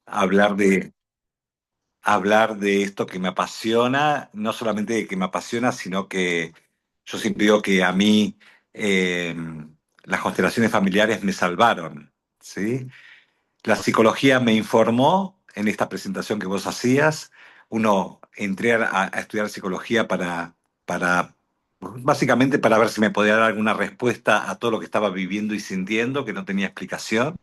hablar de esto que me apasiona, no solamente de que me apasiona, sino que yo siempre digo que a mí eh, las constelaciones familiares me salvaron, ¿sí? La psicología me informó en esta presentación que vos hacías. Entré a estudiar psicología para, básicamente para ver si me podía dar alguna respuesta a todo lo que estaba viviendo y sintiendo, que no tenía explicación.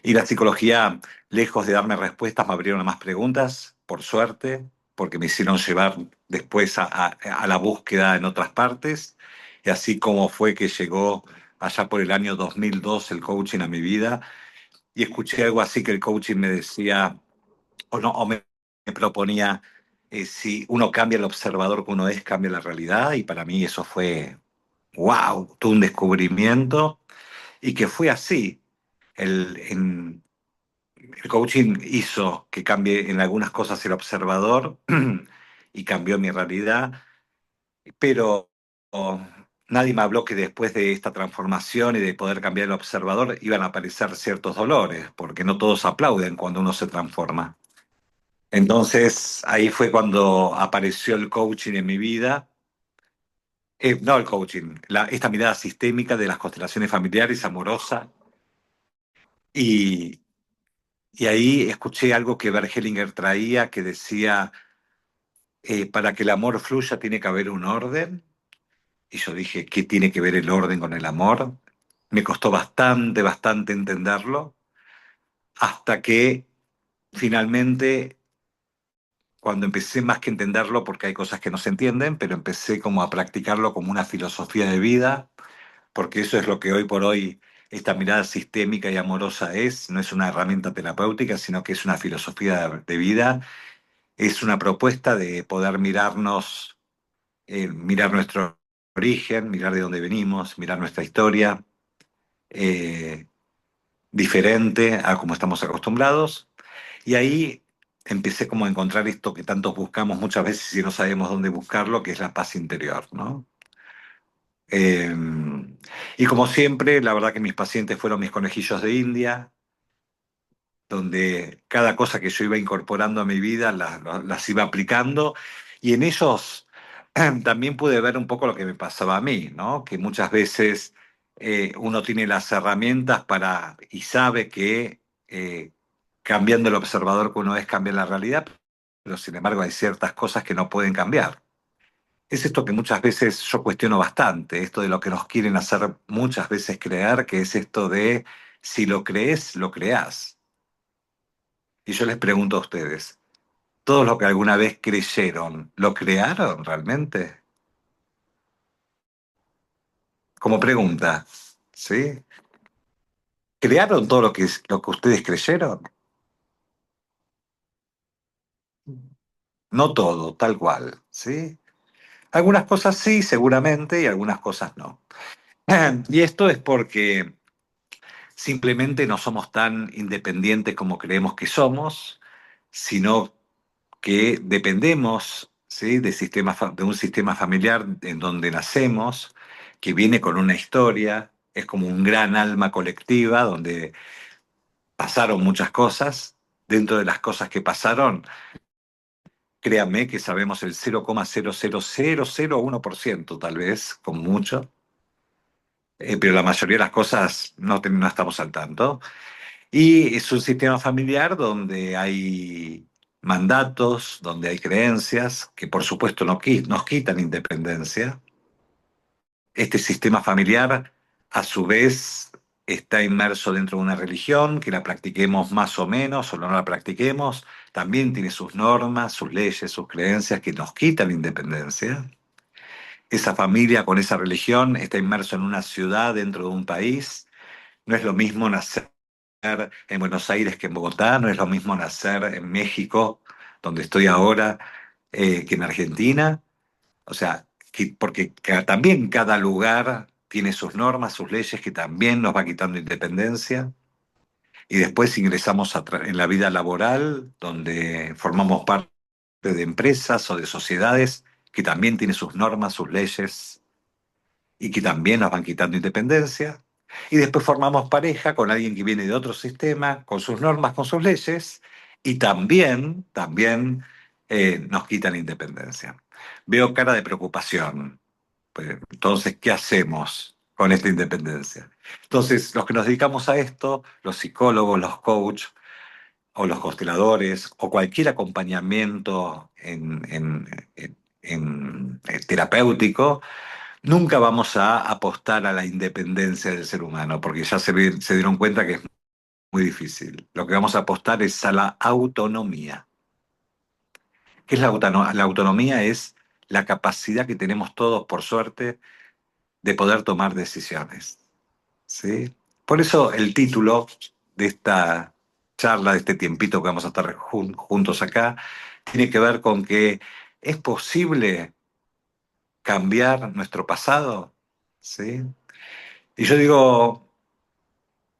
Y la psicología, lejos de darme respuestas, me abrieron a más preguntas, por suerte, porque me hicieron llevar después a la búsqueda en otras partes. Y así como fue que llegó allá por el año 2002 el coaching a mi vida, y escuché algo así que el coaching me decía, o, no, me proponía, si uno cambia el observador que uno es, cambia la realidad, y para mí eso fue, wow, todo un descubrimiento, y que fue así. El coaching hizo que cambie en algunas cosas el observador y cambió mi realidad, pero oh, nadie me habló que después de esta transformación y de poder cambiar el observador iban a aparecer ciertos dolores, porque no todos aplauden cuando uno se transforma. Entonces ahí fue cuando apareció el coaching en mi vida. No el coaching, esta mirada sistémica de las constelaciones familiares, amorosa. Y, y ahí escuché algo que Bert Hellinger traía, que decía, para que el amor fluya tiene que haber un orden. Y yo dije, ¿qué tiene que ver el orden con el amor? Me costó bastante, bastante entenderlo, hasta que finalmente, cuando empecé más que entenderlo, porque hay cosas que no se entienden, pero empecé como a practicarlo como una filosofía de vida, porque eso es lo que hoy por hoy esta mirada sistémica y amorosa es, no es una herramienta terapéutica, sino que es una filosofía de vida, es una propuesta de poder mirarnos, mirar nuestro origen, mirar de dónde venimos, mirar nuestra historia, eh, diferente a como estamos acostumbrados. Y ahí empecé como a encontrar esto que tantos buscamos muchas veces y no sabemos dónde buscarlo, que es la paz interior, ¿no? Eh, y como siempre, la verdad que mis pacientes fueron mis conejillos de India, donde cada cosa que yo iba incorporando a mi vida las iba aplicando, y en ellos también pude ver un poco lo que me pasaba a mí, ¿no? Que muchas veces uno tiene las herramientas para y sabe que cambiando el observador que uno es cambia la realidad, pero sin embargo hay ciertas cosas que no pueden cambiar. Es esto que muchas veces yo cuestiono bastante, esto de lo que nos quieren hacer muchas veces creer, que es esto de si lo crees, lo creás. Y yo les pregunto a ustedes, ¿todo lo que alguna vez creyeron, lo crearon realmente? Como pregunta, ¿sí? ¿Crearon todo lo que ustedes creyeron? No todo, tal cual, ¿sí? Algunas cosas sí, seguramente, y algunas cosas no. Y esto es porque simplemente no somos tan independientes como creemos que somos, sino que dependemos, ¿sí? De un sistema familiar en donde nacemos, que viene con una historia, es como un gran alma colectiva donde pasaron muchas cosas. Dentro de las cosas que pasaron, créanme que sabemos el 0,00001% tal vez, con mucho, pero la mayoría de las cosas no estamos al tanto. Y es un sistema familiar donde hay mandatos, donde hay creencias, que por supuesto nos quitan independencia. Este sistema familiar, a su vez, está inmerso dentro de una religión, que la practiquemos más o menos o no la practiquemos, también tiene sus normas, sus leyes, sus creencias que nos quitan independencia. Esa familia con esa religión está inmerso en una ciudad dentro de un país. No es lo mismo nacer en Buenos Aires que en Bogotá, no es lo mismo nacer en México, donde estoy ahora, que en Argentina. O sea, porque también cada lugar tiene sus normas, sus leyes que también nos va quitando independencia. Y después ingresamos en la vida laboral, donde formamos parte de empresas o de sociedades que también tienen sus normas, sus leyes y que también nos van quitando independencia. Y después formamos pareja con alguien que viene de otro sistema, con sus normas, con sus leyes, y también nos quitan independencia. Veo cara de preocupación. Pues, entonces, ¿qué hacemos con esta independencia? Entonces, los que nos dedicamos a esto, los psicólogos, los coaches, o los consteladores, o cualquier acompañamiento terapéutico, nunca vamos a apostar a la independencia del ser humano, porque ya se dieron cuenta que es muy difícil. Lo que vamos a apostar es a la autonomía. ¿Qué es la autonomía? La autonomía es la capacidad que tenemos todos, por suerte, de poder tomar decisiones. ¿Sí? Por eso el título de esta charla, de este tiempito que vamos a estar juntos acá, tiene que ver con que es posible cambiar nuestro pasado. ¿Sí? Y yo digo,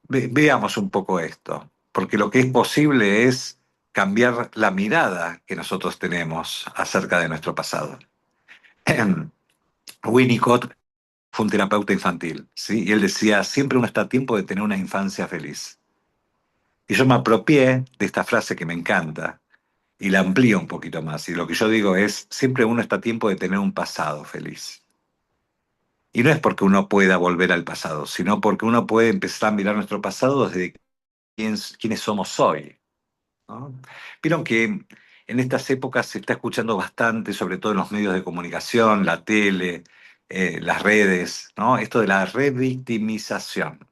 veamos un poco esto, porque lo que es posible es cambiar la mirada que nosotros tenemos acerca de nuestro pasado. Winnicott fue un terapeuta infantil, ¿sí? Y él decía, siempre uno está a tiempo de tener una infancia feliz. Y yo me apropié de esta frase que me encanta y la amplío un poquito más. Y lo que yo digo es, siempre uno está a tiempo de tener un pasado feliz. Y no es porque uno pueda volver al pasado, sino porque uno puede empezar a mirar nuestro pasado desde quiénes somos hoy, ¿no? Vieron que en estas épocas se está escuchando bastante, sobre todo en los medios de comunicación, la tele, las redes, ¿no? Esto de la revictimización.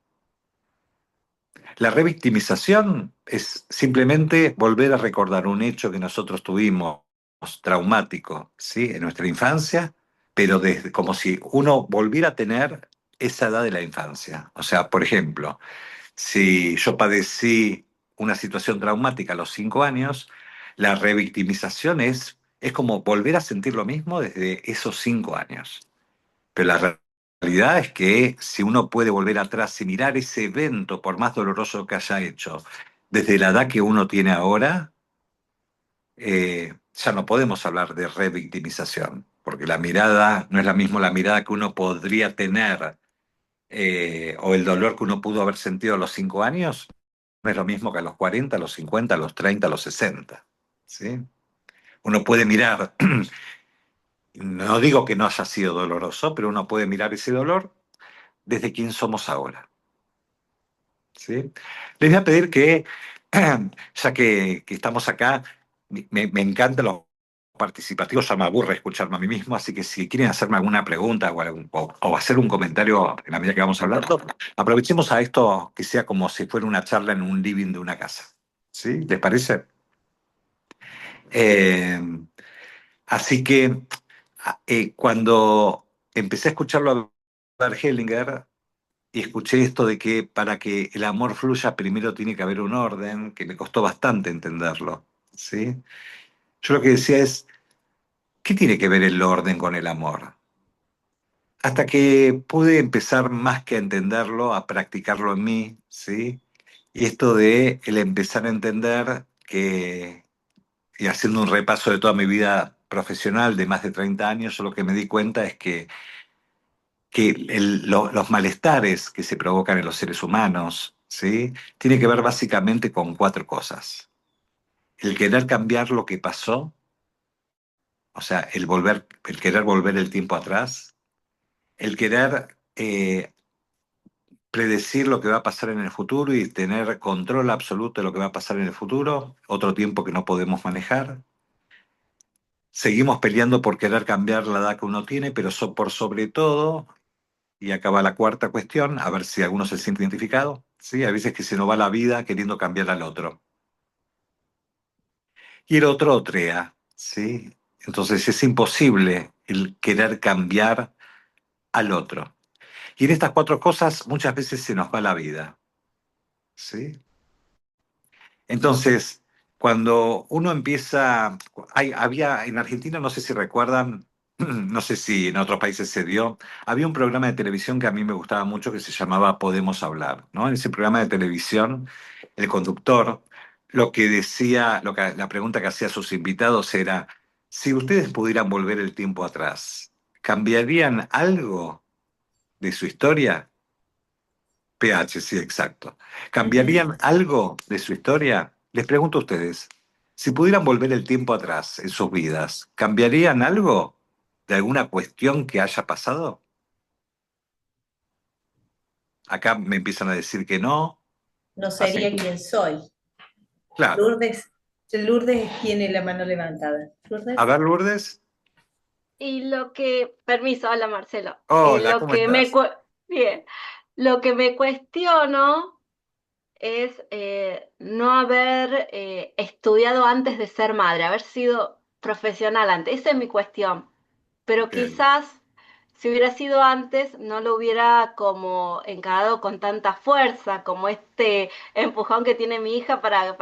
La revictimización es simplemente volver a recordar un hecho que nosotros tuvimos traumático, ¿sí? En nuestra infancia, pero desde, como si uno volviera a tener esa edad de la infancia. O sea, por ejemplo, si yo padecí una situación traumática a los 5 años, la revictimización es como volver a sentir lo mismo desde esos 5 años. Pero la realidad es que si uno puede volver atrás y mirar ese evento, por más doloroso que haya hecho, desde la edad que uno tiene ahora, ya no podemos hablar de revictimización, porque la mirada no es la misma la mirada que uno podría tener, o el dolor que uno pudo haber sentido a los 5 años, no es lo mismo que a los 40, a los 50, a los 30, a los 60. ¿Sí? Uno puede mirar, no digo que no haya sido doloroso, pero uno puede mirar ese dolor desde quién somos ahora. ¿Sí? Les voy a pedir que, ya que estamos acá, me encanta lo participativo, ya me aburre escucharme a mí mismo, así que si quieren hacerme alguna pregunta o hacer un comentario en la medida que vamos hablando, aprovechemos a esto que sea como si fuera una charla en un living de una casa. ¿Sí? ¿Les parece? Eh, Así que cuando empecé a escucharlo a Bert Hellinger, y escuché esto de que para que el amor fluya primero tiene que haber un orden, que me costó bastante entenderlo, ¿sí? Yo lo que decía es, ¿qué tiene que ver el orden con el amor? Hasta que pude empezar más que a entenderlo, a practicarlo en mí, ¿sí? Y esto de el empezar a entender que, y haciendo un repaso de toda mi vida profesional de más de 30 años, yo lo que me di cuenta es que los malestares que se provocan en los seres humanos, ¿sí? Tiene que ver básicamente con cuatro cosas. El querer cambiar lo que pasó, o sea, el querer volver el tiempo atrás, el querer predecir lo que va a pasar en el futuro y tener control absoluto de lo que va a pasar en el futuro, otro tiempo que no podemos manejar. Seguimos peleando por querer cambiar la edad que uno tiene, pero por sobre todo, y acaba la cuarta cuestión, a ver si alguno se siente identificado. ¿Sí? A veces que se nos va la vida queriendo cambiar al otro. Y el otro otrea. ¿Sí? Entonces es imposible el querer cambiar al otro. Y en estas cuatro cosas muchas veces se nos va la vida. ¿Sí? Entonces, cuando uno empieza, había en Argentina, no sé si recuerdan, no sé si en otros países se dio, había un programa de televisión que a mí me gustaba mucho que se llamaba Podemos Hablar, ¿no? En ese programa de televisión, el conductor lo que decía, la pregunta que hacía a sus invitados era, si ustedes pudieran volver el tiempo atrás, ¿cambiarían algo de su historia? PH, sí, exacto. ¿Cambiarían algo de su historia? Les pregunto a ustedes, si pudieran volver el tiempo atrás en sus vidas, ¿cambiarían algo de alguna cuestión que haya pasado? Acá me empiezan a decir que no, No así sería que, quien soy. claro. Lourdes tiene la mano levantada. A Lourdes. ver, Lourdes. Y lo que, permiso, hola Marcelo, Hola, lo ¿cómo que estás? bien, lo que me cuestiono es no haber estudiado antes de ser madre, haber sido profesional antes. Esa es mi cuestión. Pero Bien, quizás si hubiera sido antes, no lo hubiera como encarado con tanta fuerza, como este empujón que tiene mi hija para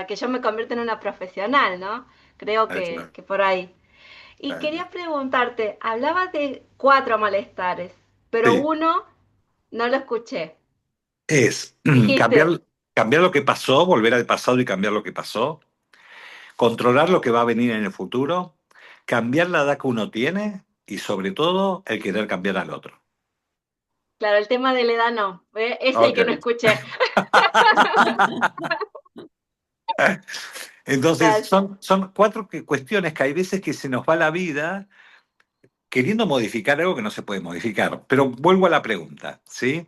que yo me convierta en una profesional, ¿no? Creo claro, que por ahí. Y claro. quería preguntarte, hablabas de cuatro malestares, pero Sí, uno no lo escuché. es Dijiste, cambiar, cambiar lo que pasó, volver al pasado y cambiar lo que pasó, controlar lo que va a venir en el futuro, cambiar la edad que uno tiene y sobre todo el querer cambiar al otro. claro, el tema de la edad no, es el Ok. que no escuché. Entonces, Claro, son cuatro cuestiones que hay veces que se nos va la vida queriendo modificar algo que no se puede modificar. Pero vuelvo a la pregunta, ¿sí?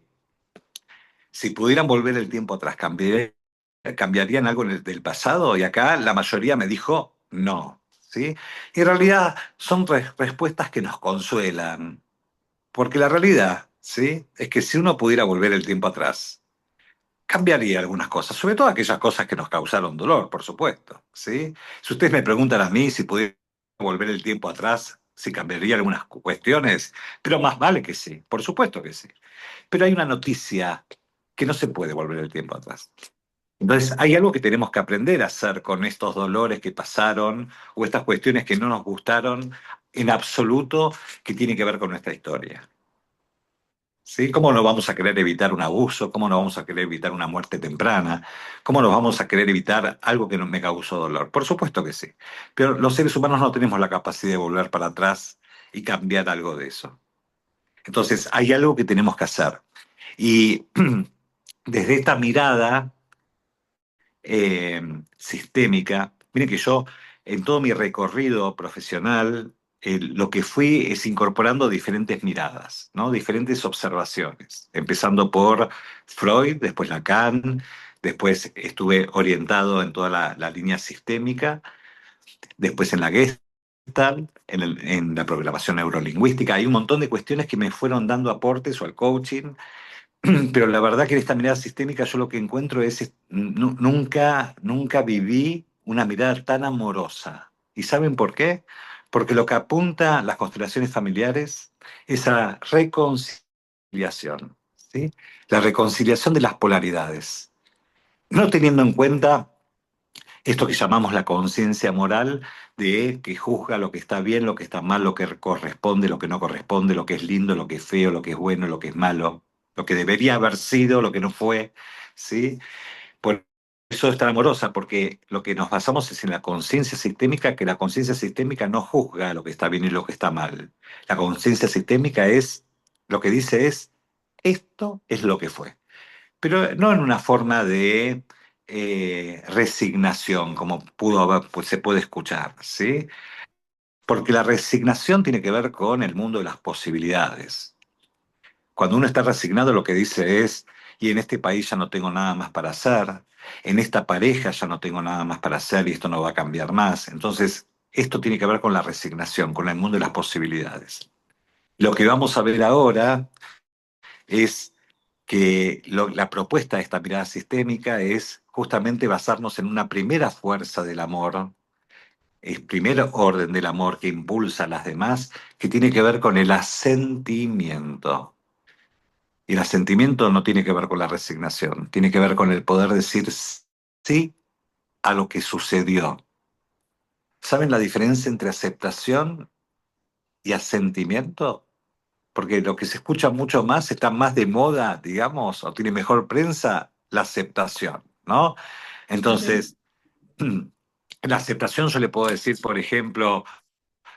Si pudieran volver el tiempo atrás, ¿cambiarían algo del pasado? Y acá la mayoría me dijo no, ¿sí? Y en realidad son respuestas que nos consuelan, porque la realidad, ¿sí? Es que si uno pudiera volver el tiempo atrás, cambiaría algunas cosas, sobre todo aquellas cosas que nos causaron dolor, por supuesto, ¿sí? Si ustedes me preguntan a mí si pudiera volver el tiempo atrás, si cambiaría algunas cuestiones, pero más vale que sí, por supuesto que sí. Pero hay una noticia que no se puede volver el tiempo atrás. Entonces, hay algo que tenemos que aprender a hacer con estos dolores que pasaron o estas cuestiones que no nos gustaron en absoluto, que tiene que ver con nuestra historia. ¿Sí? ¿Cómo no vamos a querer evitar un abuso? ¿Cómo no vamos a querer evitar una muerte temprana? ¿Cómo no vamos a querer evitar algo que me causó dolor? Por supuesto que sí. Pero los seres humanos no tenemos la capacidad de volver para atrás y cambiar algo de eso. Entonces, hay algo que tenemos que hacer. Y desde esta mirada eh, sistémica. Miren que yo, en todo mi recorrido profesional, lo que fui es incorporando diferentes miradas, ¿no? Diferentes observaciones, empezando por Freud, después Lacan, después estuve orientado en toda la línea sistémica, después en la Gestalt, en la programación neurolingüística. Hay un montón de cuestiones que me fueron dando aportes o al coaching, pero la verdad que en esta mirada sistémica yo lo que encuentro es, nunca viví una mirada tan amorosa. ¿Y saben por qué? Porque lo que apunta las constelaciones familiares es a la reconciliación, ¿sí? La reconciliación de las polaridades. No teniendo en cuenta esto que llamamos la conciencia moral, de que juzga lo que está bien, lo que está mal, lo que corresponde, lo que no corresponde, lo que es lindo, lo que es feo, lo que es bueno, lo que es malo, lo que debería haber sido, lo que no fue, ¿sí? Por eso es tan amorosa, porque lo que nos basamos es en la conciencia sistémica, que la conciencia sistémica no juzga lo que está bien y lo que está mal. La conciencia sistémica lo que dice es, esto es lo que fue, pero no en una forma de resignación, como pues se puede escuchar, ¿sí? Porque la resignación tiene que ver con el mundo de las posibilidades. Cuando uno está resignado, lo que dice es, y en este país ya no tengo nada más para hacer, en esta pareja ya no tengo nada más para hacer y esto no va a cambiar más. Entonces, esto tiene que ver con la resignación, con el mundo de las posibilidades. Lo que vamos a ver ahora es que la propuesta de esta mirada sistémica es justamente basarnos en una primera fuerza del amor, el primer orden del amor que impulsa a las demás, que tiene que ver con el asentimiento. Y el asentimiento no tiene que ver con la resignación, tiene que ver con el poder decir sí a lo que sucedió. ¿Saben la diferencia entre aceptación y asentimiento? Porque lo que se escucha mucho más, está más de moda, digamos, o tiene mejor prensa, la aceptación, ¿no? Ujú. Entonces, la aceptación yo le puedo decir, por ejemplo,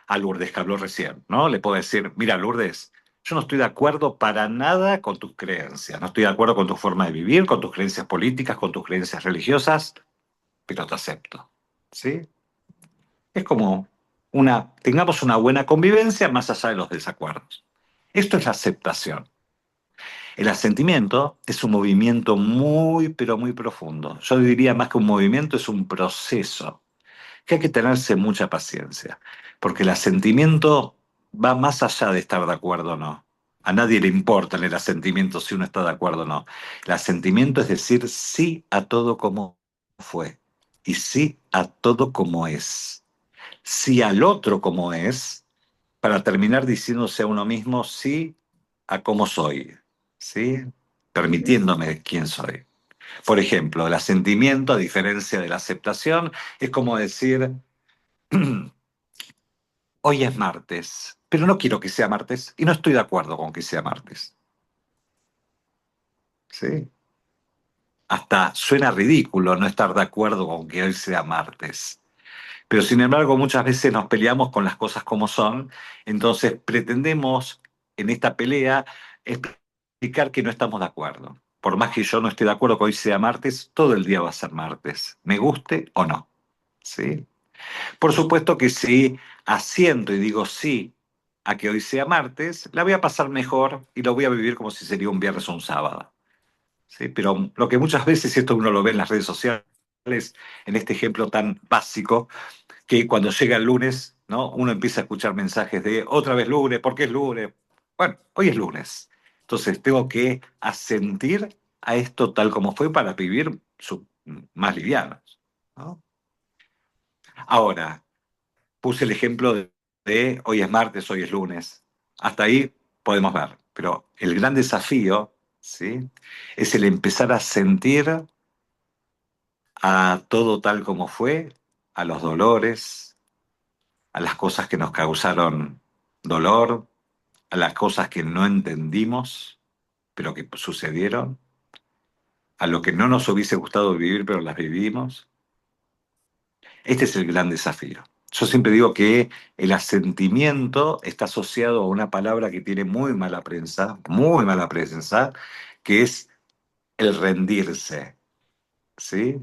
a Lourdes que habló recién, ¿no? Le puedo decir, mira, Lourdes, Yo no estoy de acuerdo para nada con tus creencias, no estoy de acuerdo con tu forma de vivir, con tus creencias políticas, con tus creencias religiosas, pero te acepto. ¿Sí? Es como tengamos una buena convivencia más allá de los desacuerdos. Esto es la aceptación. El asentimiento es un movimiento muy, pero muy profundo. Yo diría más que un movimiento, es un proceso que hay que tenerse mucha paciencia, porque el asentimiento va más allá de estar de acuerdo o no. A nadie le importa en el asentimiento si uno está de acuerdo o no. El asentimiento es decir sí a todo como fue y sí a todo como es. Sí al otro como es, para terminar diciéndose a uno mismo sí a cómo soy, ¿sí? Permitiéndome quién soy. Por ejemplo, el asentimiento, a diferencia de la aceptación, es como decir, hoy es martes, pero no quiero que sea martes y no estoy de acuerdo con que sea martes, ¿sí? Hasta suena ridículo no estar de acuerdo con que hoy sea martes. Pero sin embargo, muchas veces nos peleamos con las cosas como son, entonces pretendemos en esta pelea explicar que no estamos de acuerdo. Por más que yo no esté de acuerdo que hoy sea martes, todo el día va a ser martes, me guste o no. ¿Sí? Por supuesto que si asiento y digo sí a que hoy sea martes, la voy a pasar mejor y lo voy a vivir como si sería un viernes o un sábado. ¿Sí? Pero lo que muchas veces, y esto uno lo ve en las redes sociales, en este ejemplo tan básico, que cuando llega el lunes, ¿no? Uno empieza a escuchar mensajes de otra vez lunes, ¿por qué es lunes? Bueno, hoy es lunes. Entonces tengo que asentir a esto tal como fue para vivir más livianos, ¿no? Ahora, puse el ejemplo de hoy es martes, hoy es lunes. Hasta ahí podemos ver. Pero el gran desafío, ¿sí? Es el empezar a sentir a todo tal como fue, a los dolores, a las cosas que nos causaron dolor, a las cosas que no entendimos, pero que sucedieron, a lo que no nos hubiese gustado vivir, pero las vivimos. Este es el gran desafío. Yo siempre digo que el asentimiento está asociado a una palabra que tiene muy mala prensa, que es el rendirse, ¿sí?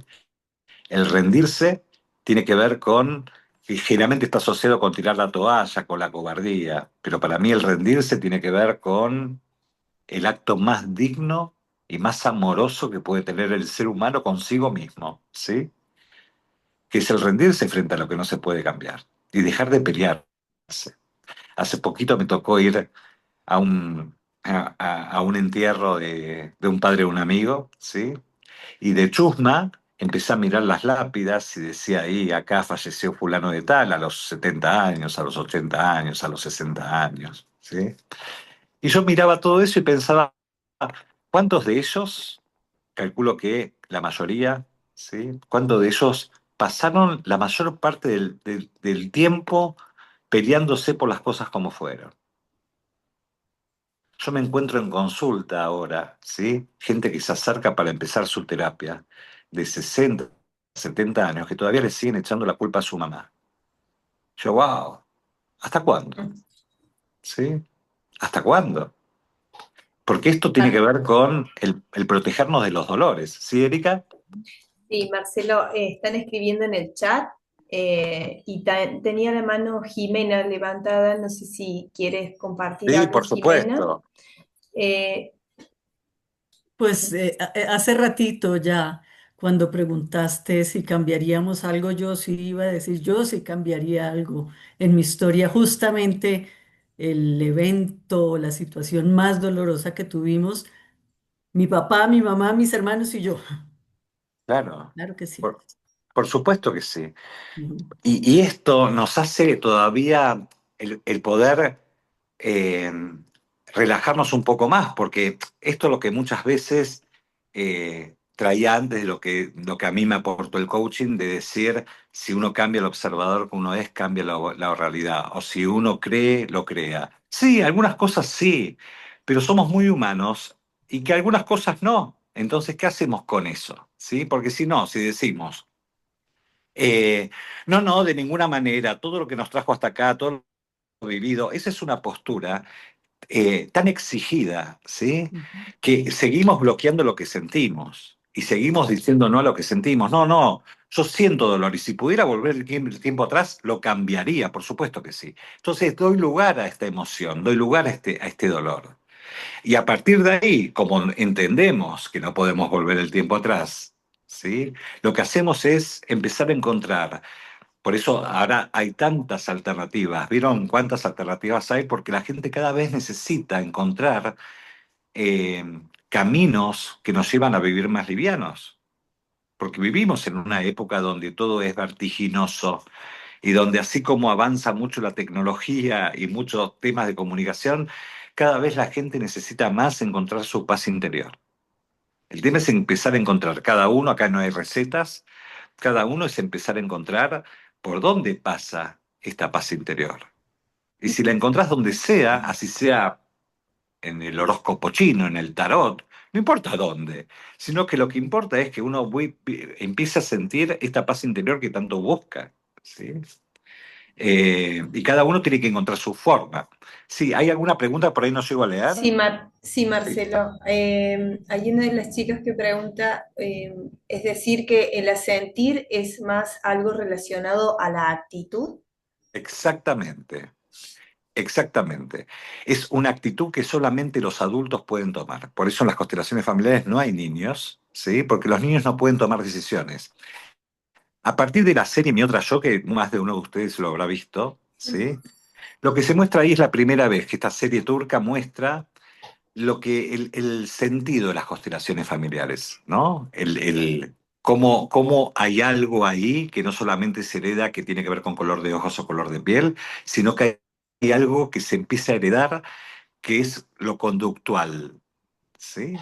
El rendirse tiene que ver con, y generalmente está asociado con tirar la toalla, con la cobardía, pero para mí el rendirse tiene que ver con el acto más digno y más amoroso que puede tener el ser humano consigo mismo, ¿sí? Que es el rendirse frente a lo que no se puede cambiar y dejar de pelearse. Hace poquito me tocó ir a un entierro de un padre de un amigo, ¿sí? Y de chusma empecé a mirar las lápidas y decía ahí, acá falleció fulano de tal a los 70 años, a los 80 años, a los 60 años, ¿sí? Y yo miraba todo eso y pensaba, ¿cuántos de ellos, calculo que la mayoría, ¿sí? ¿Cuántos de ellos pasaron la mayor parte del tiempo peleándose por las cosas como fueron? Yo me encuentro en consulta ahora, ¿sí? Gente que se acerca para empezar su terapia de 60, 70 años, que todavía le siguen echando la culpa a su mamá. Yo, wow, ¿hasta cuándo? ¿Sí? ¿Hasta cuándo? Porque esto tiene que ver con el protegernos de los dolores. ¿Sí, Erika? Sí, Marcelo, están escribiendo en el chat y tenía la mano Jimena levantada, no sé si quieres compartir Sí, algo, por Jimena. supuesto. Eh, Pues hace ratito ya, cuando preguntaste si cambiaríamos algo, yo sí iba a decir, yo sí cambiaría algo en mi historia. Justamente el evento, la situación más dolorosa que tuvimos, mi papá, mi mamá, mis hermanos y yo. Claro, Claro que sí. por, por supuesto que sí. Ujú. Y esto nos hace todavía el poder eh, relajarnos un poco más, porque esto es lo que muchas veces traía antes de lo que a mí me aportó el coaching, de decir, si uno cambia el observador que uno es, cambia la realidad, o si uno cree, lo crea. Sí, algunas cosas sí, pero somos muy humanos y que algunas cosas no. Entonces, ¿qué hacemos con eso? ¿Sí? Porque si no, si decimos... Eh, no, no, de ninguna manera. Todo lo que nos trajo hasta acá, todo lo vivido, esa es una postura tan exigida, ¿sí? Ujú. Que seguimos bloqueando lo que sentimos y seguimos diciendo no a lo que sentimos. No, no, yo siento dolor y si pudiera volver el tiempo atrás, lo cambiaría, por supuesto que sí. Entonces doy lugar a esta emoción, doy lugar a este dolor. Y a partir de ahí, como entendemos que no podemos volver el tiempo atrás, ¿sí? Lo que hacemos es empezar a encontrar. Por eso ahora hay tantas alternativas. ¿Vieron cuántas alternativas hay? Porque la gente cada vez necesita encontrar eh, caminos que nos llevan a vivir más livianos. Porque vivimos en una época donde todo es vertiginoso y donde así como avanza mucho la tecnología y muchos temas de comunicación, cada vez la gente necesita más encontrar su paz interior. El tema es empezar a encontrar cada uno, acá no hay recetas, cada uno es empezar a encontrar por dónde pasa esta paz interior. Y si la encontrás donde sea, así sea en el horóscopo chino, en el tarot, no importa dónde, sino que lo que importa es que uno empiece a sentir esta paz interior que tanto busca, ¿sí? Y cada uno tiene que encontrar su forma. Sí, ¿hay alguna pregunta? Por ahí no llego a leer. Sí, sí, Sí. Marcelo. Hay una de las chicas que pregunta, es decir, que el asentir es más algo relacionado a la actitud. Exactamente, exactamente. Es una actitud que solamente los adultos pueden tomar. Por eso en las constelaciones familiares no hay niños, ¿sí? Porque los niños no pueden tomar decisiones. A partir de la serie Mi Otra Yo, que más de uno de ustedes lo habrá visto, ¿sí? Lo que se muestra ahí es la primera vez que esta serie turca muestra lo que el sentido de las constelaciones familiares, ¿no? Cómo hay algo ahí que no solamente se hereda que tiene que ver con color de ojos o color de piel, sino que hay algo que se empieza a heredar que es lo conductual, ¿sí?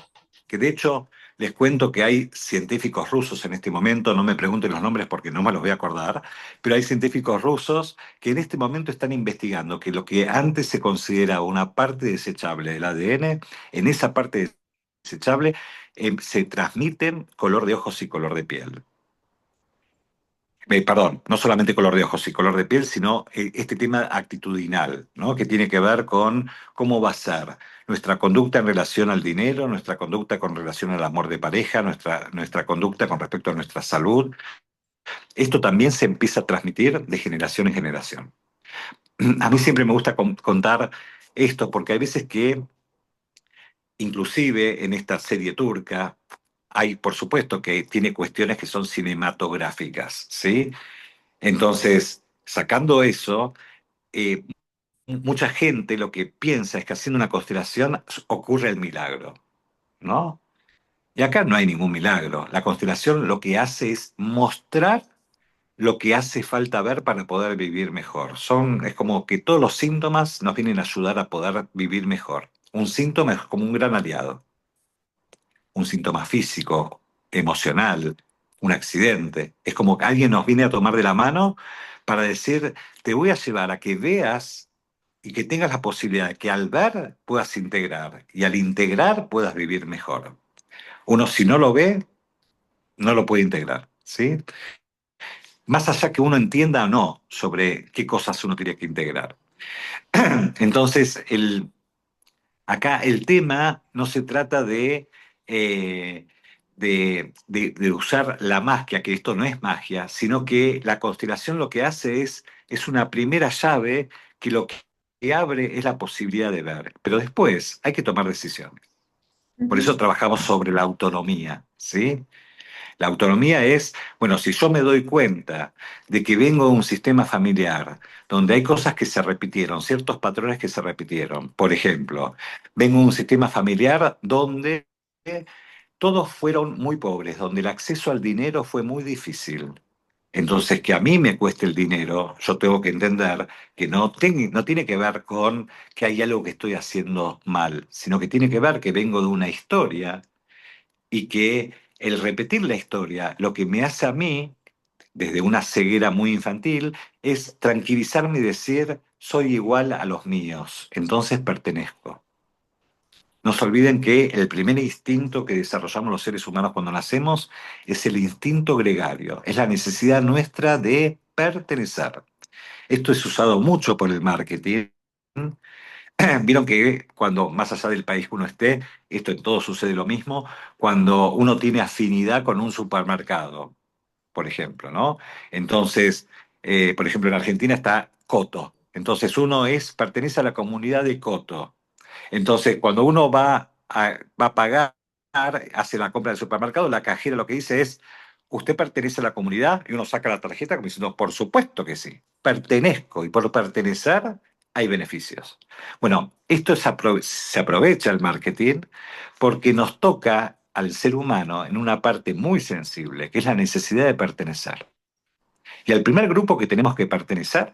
Que de hecho les cuento que hay científicos rusos en este momento, no me pregunten los nombres porque no me los voy a acordar, pero hay científicos rusos que en este momento están investigando que lo que antes se considera una parte desechable del ADN, en esa parte desechable se transmiten color de ojos y color de piel. Perdón, no solamente color de ojos y color de piel, sino este tema actitudinal, ¿no? Que tiene que ver con cómo va a ser nuestra conducta en relación al dinero, nuestra conducta con relación al amor de pareja, nuestra conducta con respecto a nuestra salud. Esto también se empieza a transmitir de generación en generación. A mí siempre me gusta contar esto porque hay veces que, inclusive en esta serie turca, hay, por supuesto, que tiene cuestiones que son cinematográficas, ¿sí? Entonces, sacando eso, eh, mucha gente lo que piensa es que haciendo una constelación ocurre el milagro, ¿no? Y acá no hay ningún milagro. La constelación lo que hace es mostrar lo que hace falta ver para poder vivir mejor. Es como que todos los síntomas nos vienen a ayudar a poder vivir mejor. Un síntoma es como un gran aliado. Un síntoma físico, emocional, un accidente. Es como que alguien nos viene a tomar de la mano para decir, te voy a llevar a que veas y que tengas la posibilidad de que al ver puedas integrar y al integrar puedas vivir mejor. Uno si no lo ve, no lo puede integrar, ¿sí? Más allá que uno entienda o no sobre qué cosas uno tiene que integrar. Entonces, acá el tema no se trata eh, de usar la magia, que esto no es magia, sino que la constelación lo que hace es una primera llave que lo que abre es la posibilidad de ver. Pero después hay que tomar decisiones. Por eso Ujú. trabajamos sobre la autonomía, ¿sí? La autonomía es, bueno, si yo me doy cuenta de que vengo de un sistema familiar donde hay cosas que se repitieron, ciertos patrones que se repitieron. Por ejemplo, vengo de un sistema familiar donde todos fueron muy pobres, donde el acceso al dinero fue muy difícil. Entonces, que a mí me cueste el dinero, yo tengo que entender que no tiene que ver con que hay algo que estoy haciendo mal, sino que tiene que ver que vengo de una historia y que el repetir la historia lo que me hace a mí, desde una ceguera muy infantil, es tranquilizarme y decir, soy igual a los míos, entonces pertenezco. No se olviden que el primer instinto que desarrollamos los seres humanos cuando nacemos es el instinto gregario, es la necesidad nuestra de pertenecer. Esto es usado mucho por el marketing Vieron que cuando, más allá del país que uno esté, esto en todo sucede lo mismo, cuando uno tiene afinidad con un supermercado, por ejemplo, ¿no? Entonces, por ejemplo, en Argentina está Coto. Entonces pertenece a la comunidad de Coto. Entonces, cuando uno va a pagar, hace la compra del supermercado, la cajera lo que dice es, ¿usted pertenece a la comunidad? Y uno saca la tarjeta como diciendo, por supuesto que sí, pertenezco y por pertenecer hay beneficios. Bueno, se aprovecha el marketing porque nos toca al ser humano en una parte muy sensible, que es la necesidad de pertenecer. Y al primer grupo que tenemos que pertenecer,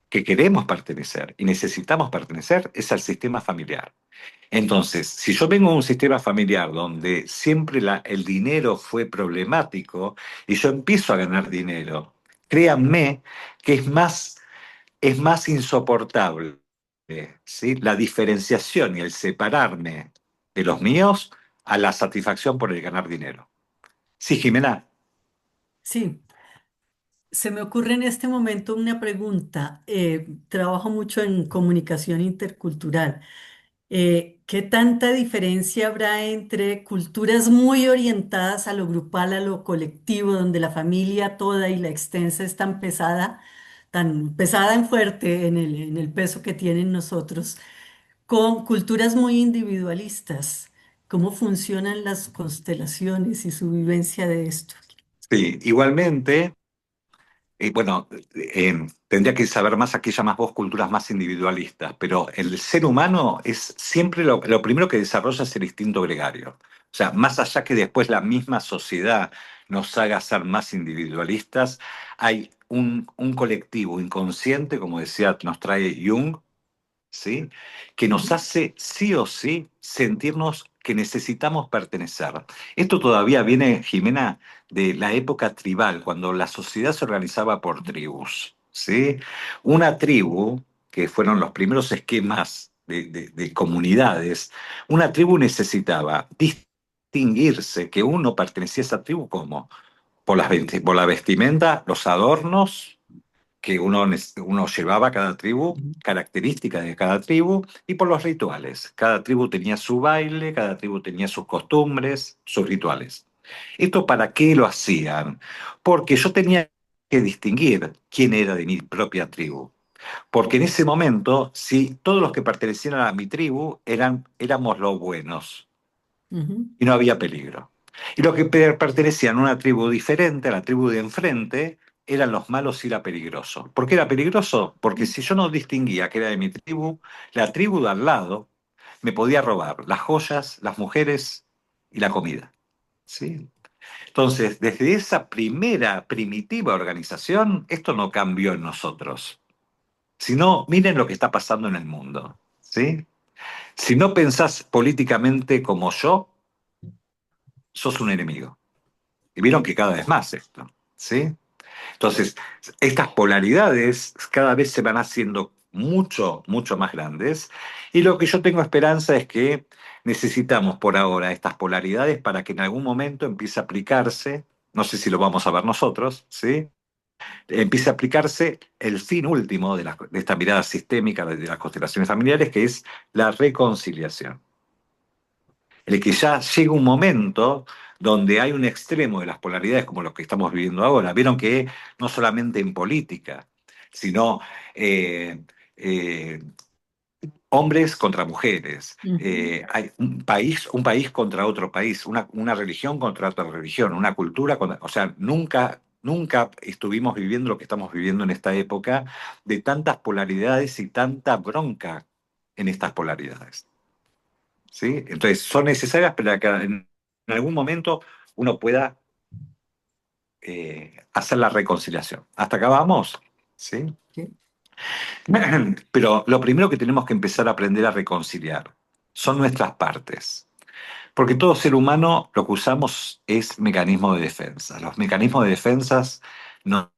que queremos pertenecer y necesitamos pertenecer, es al sistema familiar. Entonces, si yo vengo de un sistema familiar donde siempre el dinero fue problemático y yo empiezo a ganar dinero, créanme que es más insoportable, ¿sí? La diferenciación y el separarme de los míos a la satisfacción por el ganar dinero. Sí, Jimena. Sí, se me ocurre en este momento una pregunta. Trabajo mucho en comunicación intercultural. ¿Qué tanta diferencia habrá entre culturas muy orientadas a lo grupal, a lo colectivo, donde la familia toda y la extensa es tan pesada en fuerte en el peso que tienen nosotros, con culturas muy individualistas? ¿Cómo funcionan las constelaciones y su vivencia de esto? Sí, igualmente. Bueno, tendría que saber más, aquí llamas vos culturas más individualistas, pero el ser humano es siempre lo primero que desarrolla es el instinto gregario. O sea, más allá que después la misma sociedad nos haga ser más individualistas, hay un colectivo inconsciente, como decía, nos trae Jung, ¿sí? Que nos hace sí o sí sentirnos que necesitamos pertenecer. Esto todavía viene, Jimena, de la época tribal, cuando la sociedad se organizaba por tribus, ¿sí? Una tribu, que fueron los primeros esquemas de comunidades, una tribu necesitaba distinguirse que uno pertenecía a esa tribu como por la vestimenta, los adornos que uno llevaba a cada tribu, características de cada tribu, y por los rituales. Cada tribu tenía su baile, cada tribu tenía sus costumbres, sus rituales. ¿Esto para qué lo hacían? Porque yo tenía que distinguir quién era de mi propia tribu. Porque en ese momento, si todos los que pertenecían a mi tribu éramos los buenos Ujú, y no había peligro. Y los que pertenecían a una tribu diferente, a la tribu de enfrente, eran los malos y era peligroso. ¿Por qué era peligroso? Porque si yo no distinguía que era de mi tribu, la tribu de al lado me podía robar las joyas, las mujeres y la comida. ¿Sí? Entonces, desde esa primera primitiva organización, esto no cambió en nosotros. Sino, miren lo que está pasando en el mundo. ¿Sí? Si no pensás políticamente como yo, sos un enemigo. Y vieron que cada vez más esto, ¿sí? Entonces, estas polaridades cada vez se van haciendo mucho, mucho más grandes. Y lo que yo tengo esperanza es que necesitamos por ahora estas polaridades para que en algún momento empiece a aplicarse, no sé si lo vamos a ver nosotros, ¿sí? Empiece a aplicarse el fin último de esta mirada sistémica de las constelaciones familiares, que es la reconciliación. El que ya llega un momento donde hay un extremo de las polaridades como los que estamos viviendo ahora. Vieron que no solamente en política, sino eh, eh, hombres contra mujeres, ujú, hay un país contra otro país, una religión contra otra religión, una cultura o sea, nunca estuvimos viviendo lo que estamos viviendo en esta época de tantas polaridades y tanta bronca en estas polaridades. ¿Sí? Entonces, son necesarias para que en algún momento uno pueda hacer la reconciliación. ¿Hasta acá vamos? ¿Sí? sí, Pero lo primero que tenemos que empezar a aprender a reconciliar son nuestras partes. Porque todo ser humano lo que usamos es mecanismo de defensa. Los mecanismos de defensa nos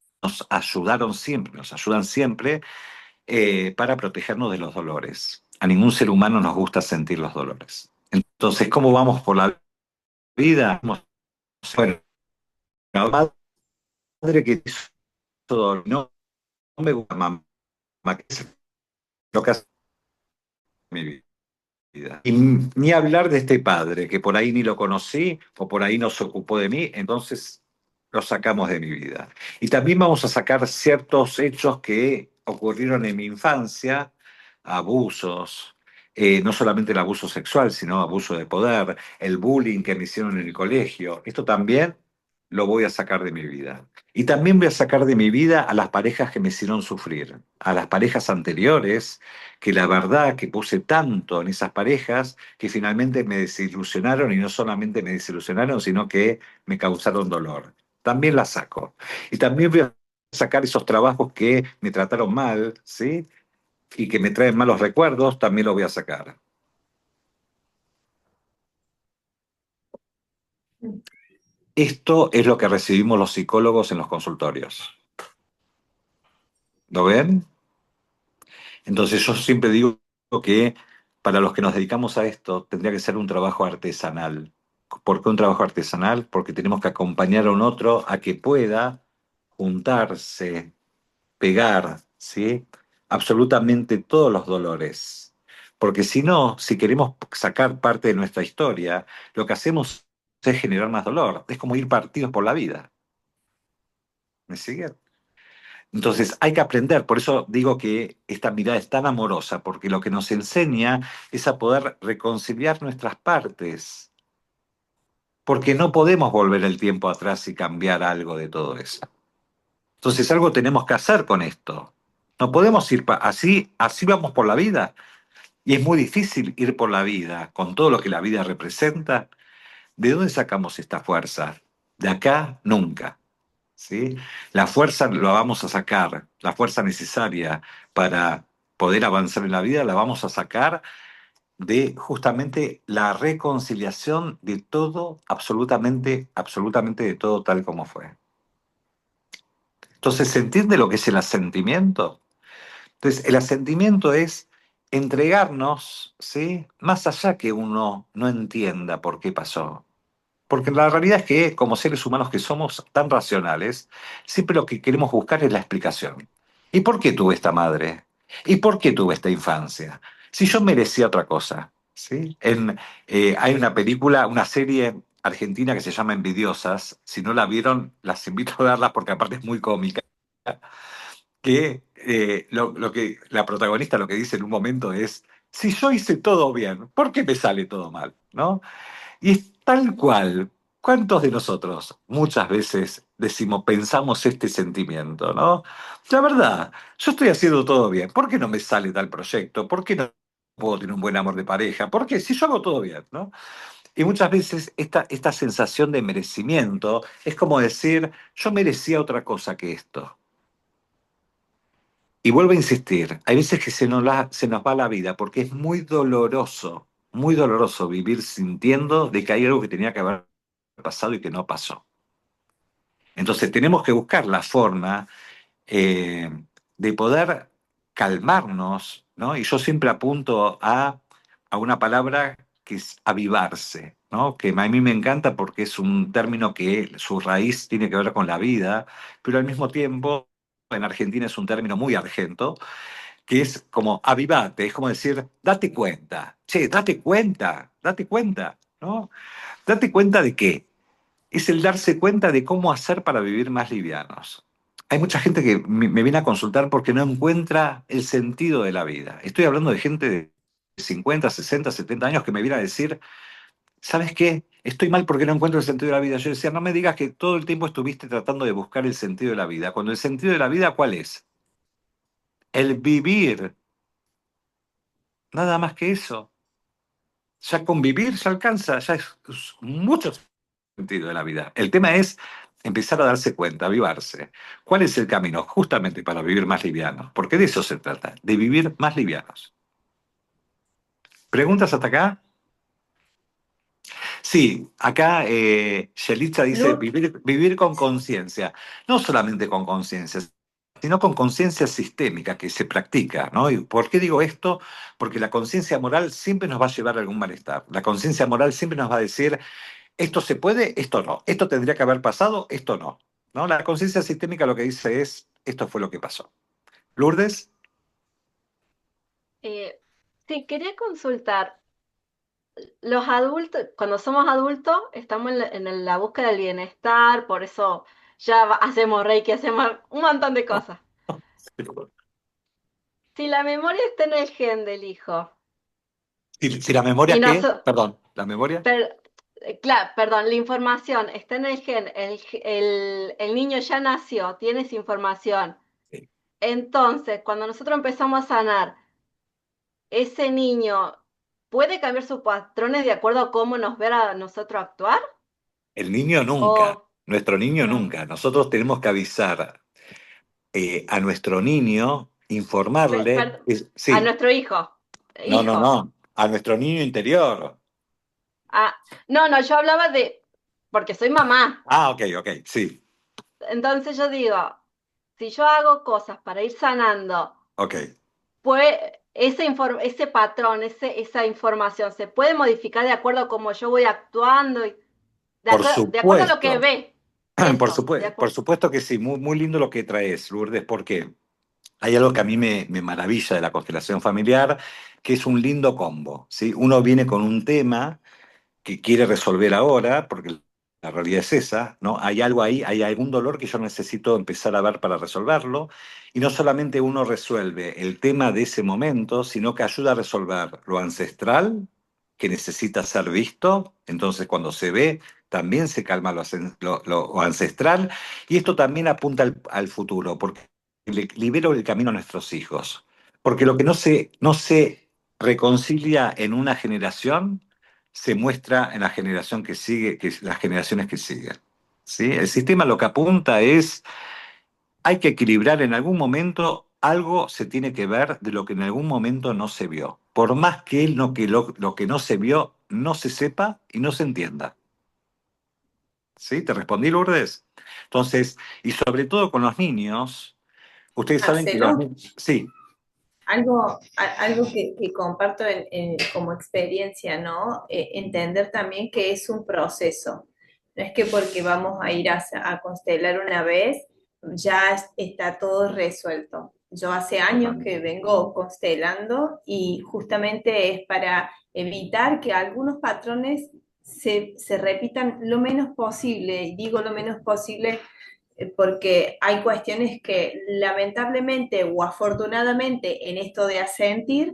ayudaron siempre, nos ayudan siempre para protegernos de los dolores. A ningún ser humano nos gusta sentir los dolores. Entonces, ¿cómo vamos por la vida? Bueno, la madre que hizo dolor, no me gusta mamá, que es lo que hace mi vida. Y ni hablar de este padre, que por ahí ni lo conocí o por ahí no se ocupó de mí, entonces lo sacamos de mi vida. Y también vamos a sacar ciertos hechos que ocurrieron en mi infancia, abusos, no solamente el abuso sexual, sino abuso de poder, el bullying que me hicieron en el colegio. Esto también lo voy a sacar de mi vida. Y también voy a sacar de mi vida a las parejas que me hicieron sufrir, a las parejas anteriores, que la verdad que puse tanto en esas parejas que finalmente me desilusionaron y no solamente me desilusionaron, sino que me causaron dolor. También las saco. Y también voy a sacar esos trabajos que me trataron mal, ¿sí? Y que me traen malos recuerdos, también lo voy a sacar. Esto es lo que recibimos los psicólogos en los consultorios. ¿Lo ven? Entonces yo siempre digo que para los que nos dedicamos a esto tendría que ser un trabajo artesanal. ¿Por qué un trabajo artesanal? Porque tenemos que acompañar a un otro a que pueda juntarse, pegar, ¿sí? Absolutamente todos los dolores. Porque si no, si queremos sacar parte de nuestra historia, lo que hacemos es generar más dolor. Es como ir partidos por la vida. ¿Me siguen? Entonces hay que aprender, por eso digo que esta mirada es tan amorosa, porque lo que nos enseña es a poder reconciliar nuestras partes, porque no podemos volver el tiempo atrás y cambiar algo de todo eso. Entonces algo tenemos que hacer con esto. No podemos ir así, así vamos por la vida. Y es muy difícil ir por la vida con todo lo que la vida representa. ¿De dónde sacamos esta fuerza? De acá nunca. ¿Sí? La fuerza la vamos a sacar, la fuerza necesaria para poder avanzar en la vida la vamos a sacar de justamente la reconciliación de todo, absolutamente, absolutamente de todo tal como fue. Entonces, ¿se entiende lo que es el asentimiento? Entonces, el asentimiento es entregarnos, ¿sí? Más allá que uno no entienda por qué pasó. Porque la realidad es que, como seres humanos que somos tan racionales, siempre lo que queremos buscar es la explicación. ¿Y por qué tuve esta madre? ¿Y por qué tuve esta infancia? Si yo merecía otra cosa, ¿sí? Hay una película, una serie argentina que se llama Envidiosas. Si no la vieron, las invito a verla porque aparte es muy cómica. Que lo que la protagonista lo que dice en un momento es: si yo hice todo bien, ¿por qué me sale todo mal? ¿No? Y es tal cual. ¿Cuántos de nosotros muchas veces decimos, pensamos este sentimiento, ¿no? La verdad, yo estoy haciendo todo bien. ¿Por qué no me sale tal proyecto? ¿Por qué no puedo tener un buen amor de pareja? ¿Por qué? Si yo hago todo bien, ¿no? Y muchas veces esta sensación de merecimiento es como decir, yo merecía otra cosa que esto. Y vuelvo a insistir, hay veces que se nos va la vida porque es muy doloroso vivir sintiendo de que hay algo que tenía que haber pasado y que no pasó. Entonces tenemos que buscar la forma eh, de poder calmarnos, ¿no? Y yo siempre apunto a una palabra que es avivarse, ¿no? Que a mí me encanta porque es un término que su raíz tiene que ver con la vida, pero al mismo tiempo en Argentina es un término muy argento, que es como avivate, es como decir, date cuenta, che, date cuenta, ¿no? Date cuenta de qué. Es el darse cuenta de cómo hacer para vivir más livianos. Hay mucha gente que me viene a consultar porque no encuentra el sentido de la vida. Estoy hablando de gente de 50, 60, 70 años que me viene a decir, ¿sabes qué? Estoy mal porque no encuentro el sentido de la vida. Yo decía, no me digas que todo el tiempo estuviste tratando de buscar el sentido de la vida. Cuando el sentido de la vida, ¿cuál es? El vivir. Nada más que eso. Ya con vivir ya alcanza, ya es mucho sentido de la vida. El tema es empezar a darse cuenta, avivarse. ¿Cuál es el camino justamente para vivir más livianos? Porque de eso se trata, de vivir más livianos. ¿Preguntas hasta acá? Sí, acá Yelitza dice Lu- vivir con conciencia. No solamente con conciencia, sino con conciencia sistémica que se practica, ¿no? ¿Y por qué digo esto? Porque la conciencia moral siempre nos va a llevar a algún malestar. La conciencia moral siempre nos va a decir, esto se puede, esto no. Esto tendría que haber pasado, esto no. ¿No? La conciencia sistémica lo que dice es, esto fue lo que pasó. Lourdes, Eh, Sí, quería consultar. Los adultos, cuando somos adultos, estamos en la búsqueda del bienestar, por eso ya hacemos Reiki, hacemos un montón de cosas. Si la memoria está en el gen del hijo, Si la y memoria, no, ¿qué? Perdón, ¿la memoria? claro, perdón, la información está en el gen, el niño ya nació, tiene esa información. Sí. Entonces, cuando nosotros empezamos a sanar, ese niño puede cambiar sus patrones de acuerdo a cómo nos ve a nosotros actuar. El niño nunca, O nuestro niño no, nunca. Nosotros tenemos que avisar a nuestro niño, pe- informarle, per- a sí, nuestro hijo, no, no, hijo. no, a nuestro niño interior. Ah, no, no, yo hablaba porque soy mamá. Ah, ok, ok, sí, Entonces yo digo, si yo hago cosas para ir sanando, ok. pues ese patrón, esa información se puede modificar de acuerdo a cómo yo voy actuando, Por de acuerdo a lo que supuesto, ve. Eso, por supuesto que sí, muy, muy lindo lo que traes, Lourdes, porque hay algo que a mí me maravilla de la constelación familiar, que es un lindo combo, ¿sí? Uno viene con un tema que quiere resolver ahora, porque la realidad es esa, ¿no? Hay algo ahí, hay algún dolor que yo necesito empezar a ver para resolverlo, y no solamente uno resuelve el tema de ese momento, sino que ayuda a resolver lo ancestral, que necesita ser visto, entonces cuando se ve, también se calma lo ancestral, y esto también apunta al futuro, porque le libero el camino a nuestros hijos, porque lo que no se reconcilia en una generación, se muestra en la generación que sigue, que es las generaciones que siguen. ¿Sí? El sistema lo que apunta es, hay que equilibrar en algún momento, algo se tiene que ver de lo que en algún momento no se vio. Por más que, lo que no se vio no se sepa y no se entienda. ¿Sí? ¿Te respondí, Lourdes? Entonces, y sobre todo con los niños, ustedes saben que los Marcelo, niños... Sí, algo que comparto como experiencia, ¿no? Entender también que es un proceso. No es que porque vamos a ir a constelar una vez, ya está todo resuelto. Yo hace años que totalmente. vengo constelando y justamente es para evitar que algunos patrones se repitan lo menos posible. Y digo lo menos posible porque hay cuestiones que lamentablemente o afortunadamente en esto de asentir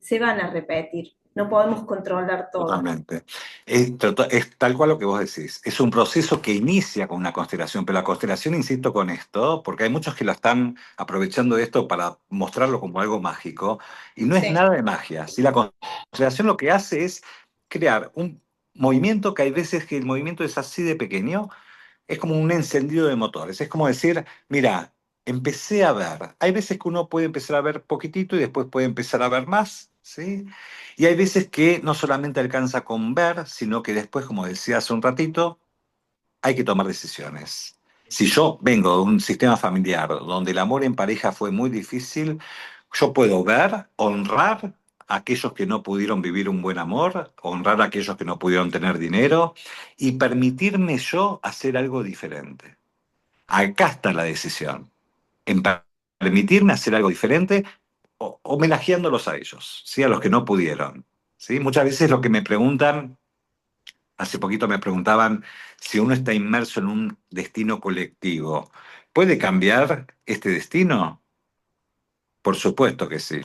se van a repetir. No podemos controlar todo. Totalmente. Es tal cual lo que vos decís. Es un proceso que inicia con una constelación, pero la constelación, insisto con esto, porque hay muchos que la están aprovechando esto para mostrarlo como algo mágico, y no es Sí, nada de magia. Si la constelación lo que hace es crear un movimiento que hay veces que el movimiento es así de pequeño, es como un encendido de motores. Es como decir, mira, empecé a ver. Hay veces que uno puede empezar a ver poquitito y después puede empezar a ver más, ¿sí? Y hay veces que no solamente alcanza con ver, sino que después, como decía hace un ratito, hay que tomar decisiones. Si yo vengo de un sistema familiar donde el amor en pareja fue muy difícil, yo puedo ver, honrar a aquellos que no pudieron vivir un buen amor, honrar a aquellos que no pudieron tener dinero y permitirme yo hacer algo diferente. Acá está la decisión, en permitirme hacer algo diferente o homenajeándolos a ellos, ¿sí? A los que no pudieron. ¿Sí? Muchas veces lo que me preguntan, hace poquito me preguntaban si uno está inmerso en un destino colectivo, ¿puede cambiar este destino? Por supuesto que sí.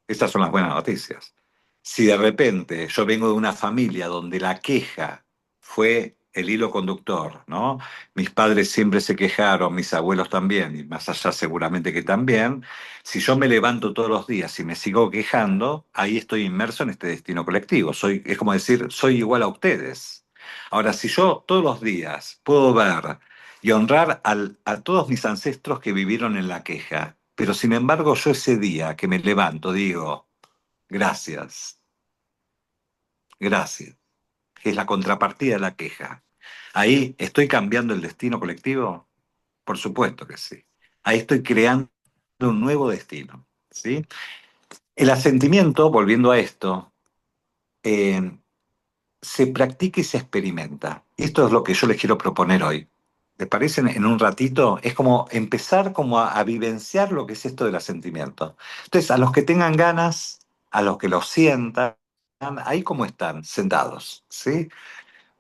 Estas son las buenas noticias. Si de repente yo vengo de una familia donde la queja fue el hilo conductor, ¿no? Mis padres siempre se quejaron, mis abuelos también, y más allá seguramente que también. Si yo me levanto todos los días y me sigo quejando, ahí estoy inmerso en este destino colectivo. Es como decir, soy igual a ustedes. Ahora, si yo todos los días puedo ver y honrar a todos mis ancestros que vivieron en la queja, pero sin embargo yo ese día que me levanto digo, gracias, gracias, que es la contrapartida de la queja. Ahí estoy cambiando el destino colectivo, por supuesto que sí. Ahí estoy creando un nuevo destino, ¿sí? El asentimiento, volviendo a esto, eh, se practica y se experimenta. Esto es lo que yo les quiero proponer hoy. ¿Les parece? En un ratito es como empezar como a vivenciar lo que es esto del asentimiento. Entonces, a los que tengan ganas, a los que los sientan, ahí como están, sentados, ¿sí?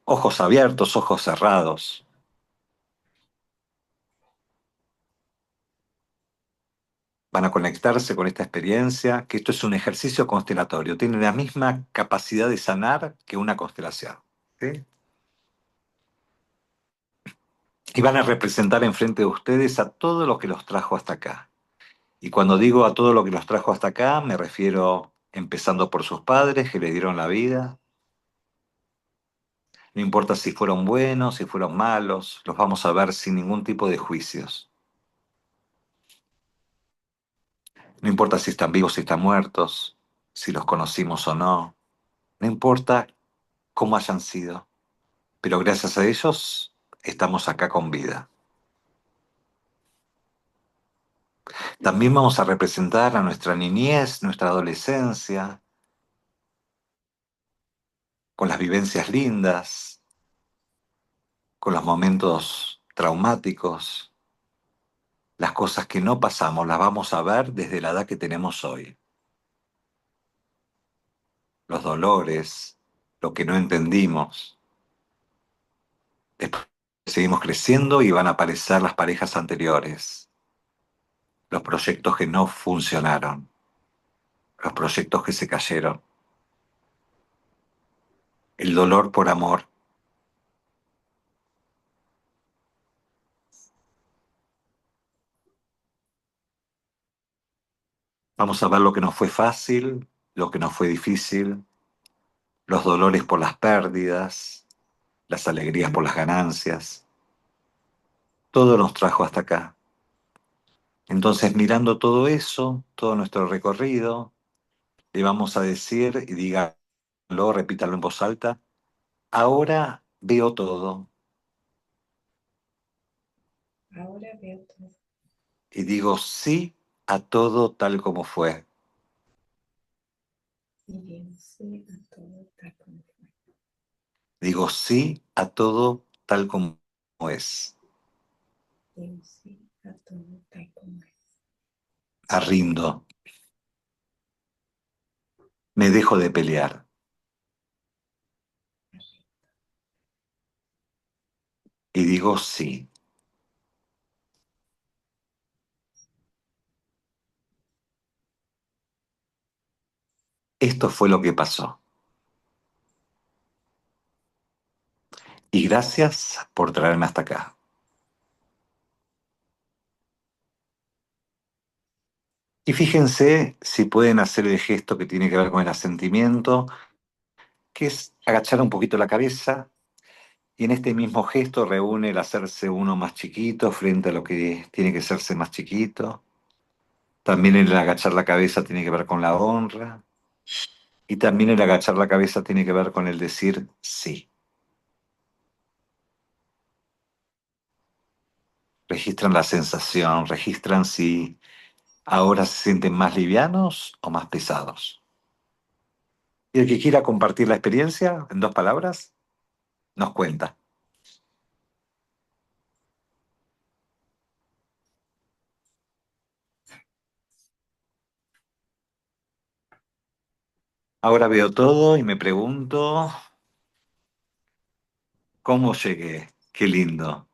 Ojos abiertos, ojos cerrados. Van a conectarse con esta experiencia, que esto es un ejercicio constelatorio, tiene la misma capacidad de sanar que una constelación, ¿sí? Y van a representar enfrente de ustedes a todo lo que los trajo hasta acá. Y cuando digo a todo lo que los trajo hasta acá, me refiero empezando por sus padres que le dieron la vida. No importa si fueron buenos, si fueron malos, los vamos a ver sin ningún tipo de juicios. No importa si están vivos, si están muertos, si los conocimos o no. No importa cómo hayan sido, pero gracias a ellos estamos acá con vida. También vamos a representar a nuestra niñez, nuestra adolescencia, con las vivencias lindas, con los momentos traumáticos, las cosas que no pasamos, las vamos a ver desde la edad que tenemos hoy. Los dolores, lo que no entendimos. Después seguimos creciendo y van a aparecer las parejas anteriores, los proyectos que no funcionaron, los proyectos que se cayeron, el dolor por amor. Vamos a ver lo que nos fue fácil, lo que nos fue difícil, los dolores por las pérdidas, las alegrías por las ganancias. Todo nos trajo hasta acá. Entonces, mirando todo eso, todo nuestro recorrido, le vamos a decir, y dígalo, repítalo en voz alta, ahora veo todo. Ahora veo todo. Y digo sí a todo tal como fue. Y digo sí a todo tal como fue. Digo sí a todo tal como es. Digo sí a todo tal como es. Arrindo. Me dejo de pelear. Y digo sí. Esto fue lo que pasó. Y gracias por traerme hasta acá. Y fíjense si pueden hacer el gesto que tiene que ver con el asentimiento, que es agachar un poquito la cabeza y en este mismo gesto reúne el hacerse uno más chiquito frente a lo que tiene que hacerse más chiquito. También el agachar la cabeza tiene que ver con la honra y también el agachar la cabeza tiene que ver con el decir sí. Registran la sensación, registran si ahora se sienten más livianos o más pesados. Y el que quiera compartir la experiencia en 2 palabras, nos cuenta. Ahora veo todo y me pregunto, ¿cómo llegué? Qué lindo.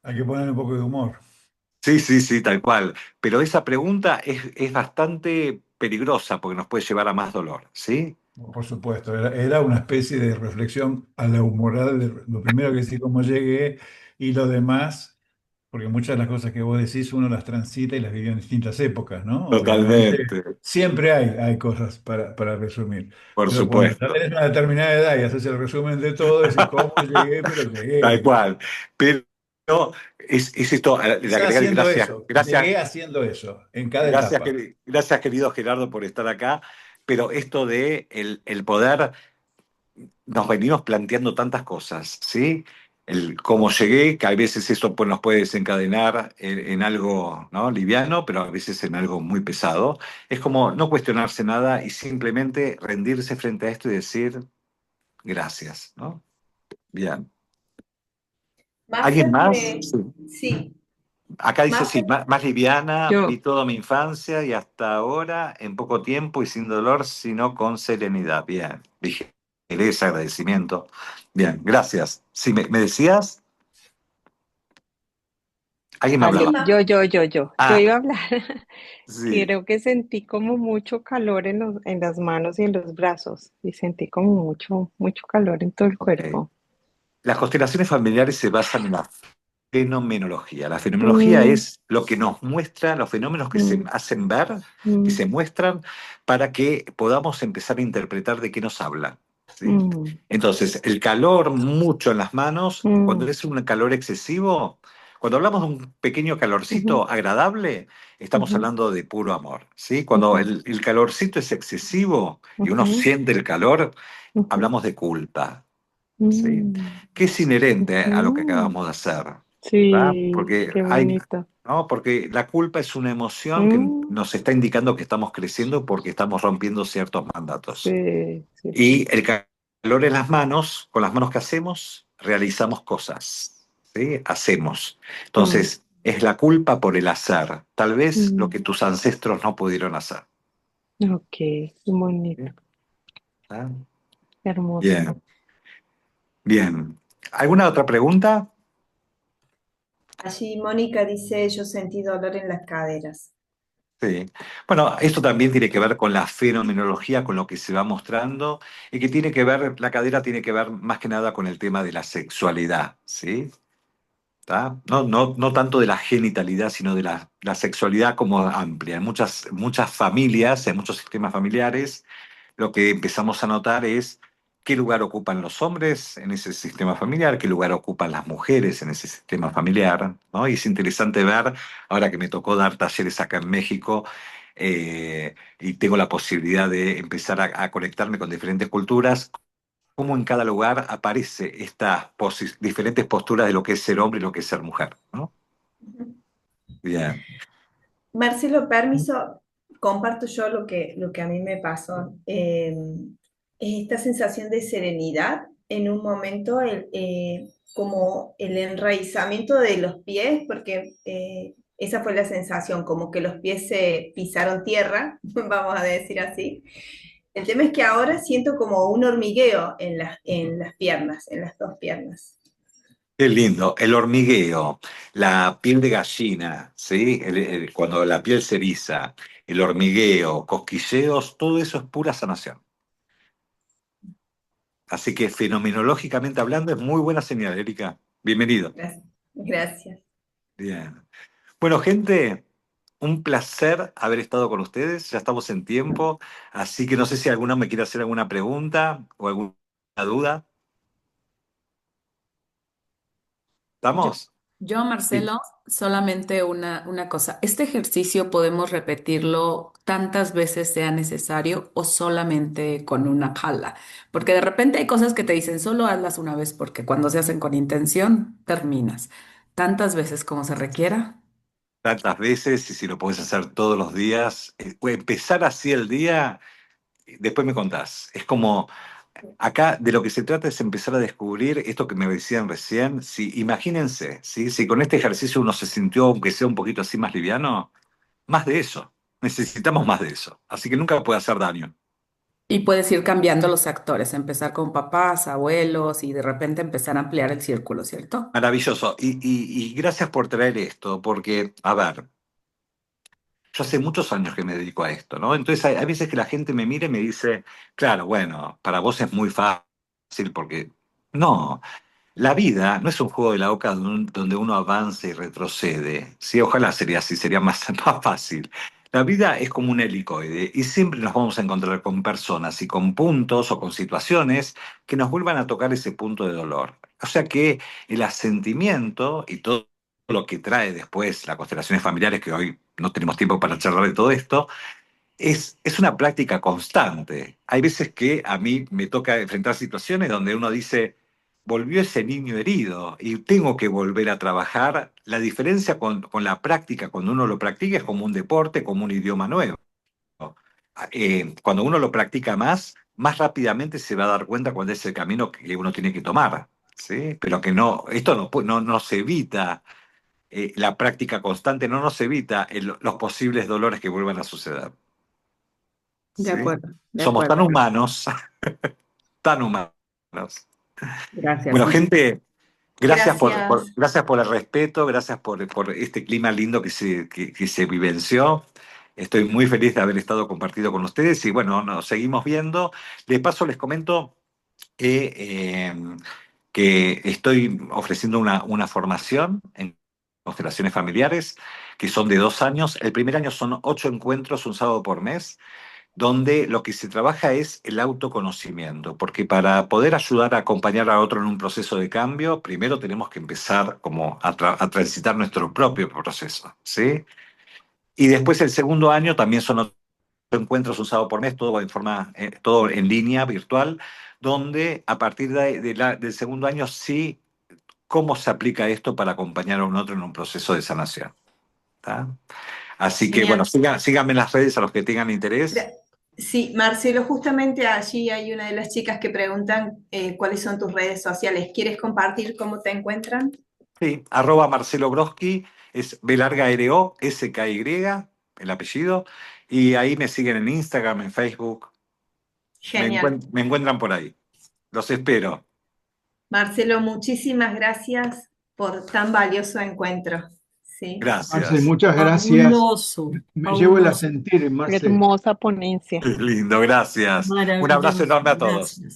Hay que poner un poco de humor. Sí, sí, sí, tal cual. Pero esa pregunta es bastante peligrosa porque nos puede llevar a más dolor, ¿sí? Por supuesto, era una especie de reflexión a la humorada de lo primero que sí, cómo llegué y lo demás, porque muchas de las cosas que vos decís uno las transita y las vivió en distintas épocas, ¿no? Obviamente, Totalmente, siempre hay cosas para resumir, por pero cuando ya supuesto. tenés una determinada edad y haces el resumen de todo, decís, ¿cómo llegué? Pero Tal llegué. cual. Pero es esto, de Quizá agregar, haciendo gracias, eso, gracias, llegué haciendo eso en cada etapa. gracias querido Gerardo por estar acá. Pero esto de el poder nos venimos planteando tantas cosas, ¿sí? El cómo llegué, que a veces eso pues, nos puede desencadenar en algo, ¿no? Liviano, pero a veces en algo muy pesado. Es como no cuestionarse nada y simplemente rendirse frente a esto y decir gracias, ¿no? Bien. ¿Alguien Marcia, más? Sí. sí, Acá dice Más, sí, más liviana, Yo, vi toda mi infancia y hasta ahora en poco tiempo y sin dolor, sino con serenidad. Bien, dije, ese agradecimiento. Bien, gracias. Sí, me decías, alguien me aló, hablaba. sí, yo Ah, iba a hablar. sí, Creo que sentí como mucho calor en las manos y en los brazos y sentí como mucho calor en todo el ok. cuerpo. Las constelaciones familiares se basan en la fenomenología. La fenomenología Mm, es lo que nos muestra los fenómenos que se mm, hacen ver, que mm, se muestran, para que podamos empezar a interpretar de qué nos hablan. ¿Sí? mm, Entonces, el calor mucho en las manos, cuando mm, es un calor excesivo, cuando hablamos de un pequeño ujú, calorcito agradable, estamos ujú, hablando de puro amor. ¿Sí? Cuando ujú, el calorcito es excesivo y uno ujú, siente el calor, ujú, hablamos de culpa. ¿Sí? mm, Que es inherente a lo que ujú. acabamos de hacer, ¿verdad? Sí, Porque qué hay, bonito. ¿no? Porque la culpa es una emoción que Mm, nos está indicando que estamos creciendo porque estamos rompiendo ciertos mandatos. sí, sí, sí. Y el calor en las manos, con las manos que hacemos, realizamos cosas, ¿sí? Hacemos. Mm, Entonces, es la culpa por el hacer, tal vez lo mm. que tus ancestros no pudieron hacer. Ok, qué bonito, ¿Sí? ¿Ah? hermoso. Bien, bien. ¿Alguna otra pregunta? allí Mónica dice, yo sentí dolor en las caderas. Sí. Bueno, esto también tiene que ver con la fenomenología, con lo que se va mostrando, y que tiene que ver, la cadera tiene que ver más que nada con el tema de la sexualidad, ¿sí? ¿Tá? No tanto de la genitalidad, sino de la sexualidad como amplia. En muchas familias, en muchos sistemas familiares, lo que empezamos a notar es qué lugar ocupan los hombres en ese sistema familiar, qué lugar ocupan las mujeres en ese sistema familiar, ¿no? Y es interesante ver, ahora que me tocó dar talleres acá en México, y tengo la posibilidad de empezar a conectarme con diferentes culturas, cómo en cada lugar aparece estas diferentes posturas de lo que es ser hombre y lo que es ser mujer, ¿no? Bien. Marcelo, permiso, comparto yo lo que a mí me pasó. Esta sensación de serenidad en un momento, como el enraizamiento de los pies, porque esa fue la sensación, como que los pies se pisaron tierra, vamos a decir así. El tema es que ahora siento como un hormigueo en las piernas, en las dos piernas. Qué lindo, el hormigueo, la piel de gallina, ¿sí? Cuando la piel se eriza, el hormigueo, cosquilleos, todo eso es pura sanación. Así que fenomenológicamente hablando es muy buena señal, Erika. Bienvenido. Gracias. Gracias. Bien. Bueno, gente, un placer haber estado con ustedes. Ya estamos en tiempo, así que no sé si alguno me quiere hacer alguna pregunta o alguna duda. Yo, ¿Estamos? yo, Sí. Marcelo, solamente una cosa. ¿Este ejercicio podemos repetirlo tantas veces sea necesario o solamente con una jala? Porque de repente hay cosas que te dicen solo hazlas una vez porque cuando se hacen con intención terminas. Tantas veces como se requiera. Tantas veces y si lo podés hacer todos los días, empezar así el día, después me contás. Es como, acá de lo que se trata es empezar a descubrir esto que me decían recién. Si, imagínense, ¿sí? Si con este ejercicio uno se sintió, aunque sea un poquito así más liviano, más de eso. Necesitamos más de eso. Así que nunca puede hacer daño. Y puedes ir cambiando los actores, empezar con papás, abuelos y de repente empezar a ampliar el círculo, ¿cierto? Maravilloso. Y gracias por traer esto, porque, a ver, yo hace muchos años que me dedico a esto, ¿no? Entonces hay veces que la gente me mira y me dice, claro, bueno, para vos es muy fácil porque... No, la vida no es un juego de la oca donde uno avanza y retrocede. Sí, ojalá sería así, sería más, más fácil. La vida es como un helicoide y siempre nos vamos a encontrar con personas y con puntos o con situaciones que nos vuelvan a tocar ese punto de dolor. O sea que el asentimiento y todo lo que trae después las constelaciones familiares, que hoy no tenemos tiempo para charlar de todo esto, es una práctica constante. Hay veces que a mí me toca enfrentar situaciones donde uno dice, volvió ese niño herido y tengo que volver a trabajar. La diferencia con la práctica, cuando uno lo practica, es como un deporte, como un idioma nuevo. Cuando uno lo practica más rápidamente se va a dar cuenta cuál es el camino que uno tiene que tomar. ¿Sí? Pero que no, esto no se evita. la práctica constante no nos evita los posibles dolores que vuelvan a suceder. De ¿Sí? acuerdo, de Somos tan acuerdo. humanos, tan humanos. Gracias. Bueno, gente, gracias Gracias. gracias por el respeto, gracias por este clima lindo que se vivenció. Estoy muy feliz de haber estado compartido con ustedes y bueno, nos seguimos viendo. De paso les comento que estoy ofreciendo una formación en constelaciones familiares que son de 2 años. El primer año son 8 encuentros, un sábado por mes, donde lo que se trabaja es el autoconocimiento, porque para poder ayudar a acompañar a otro en un proceso de cambio, primero tenemos que empezar como a transitar nuestro propio proceso, ¿sí? Y después el segundo año también son 8 encuentros, un sábado por mes, todo en línea, virtual, donde a partir del segundo año sí, cómo se aplica esto para acompañar a un otro en un proceso de sanación. ¿Tá? Así que bueno, Genial. síganme en las redes a los que tengan interés. Sí, Marcelo, justamente allí hay una de las chicas que preguntan cuáles son tus redes sociales. ¿Quieres compartir cómo te encuentran? Sí, Marcelo Broski, es B larga R O S K Y, el apellido, y ahí me siguen en Instagram, en Facebook, Genial. me encuentran por ahí. Los espero. Marcelo, muchísimas gracias por tan valioso encuentro. ¿Sí? Marcel, Gracias. muchas gracias. Fabuloso, Me llevo el fabuloso, sentir, Marcel. Hermosa ponencia. Lindo, gracias. Un abrazo maravilloso. enorme a todos. Gracias.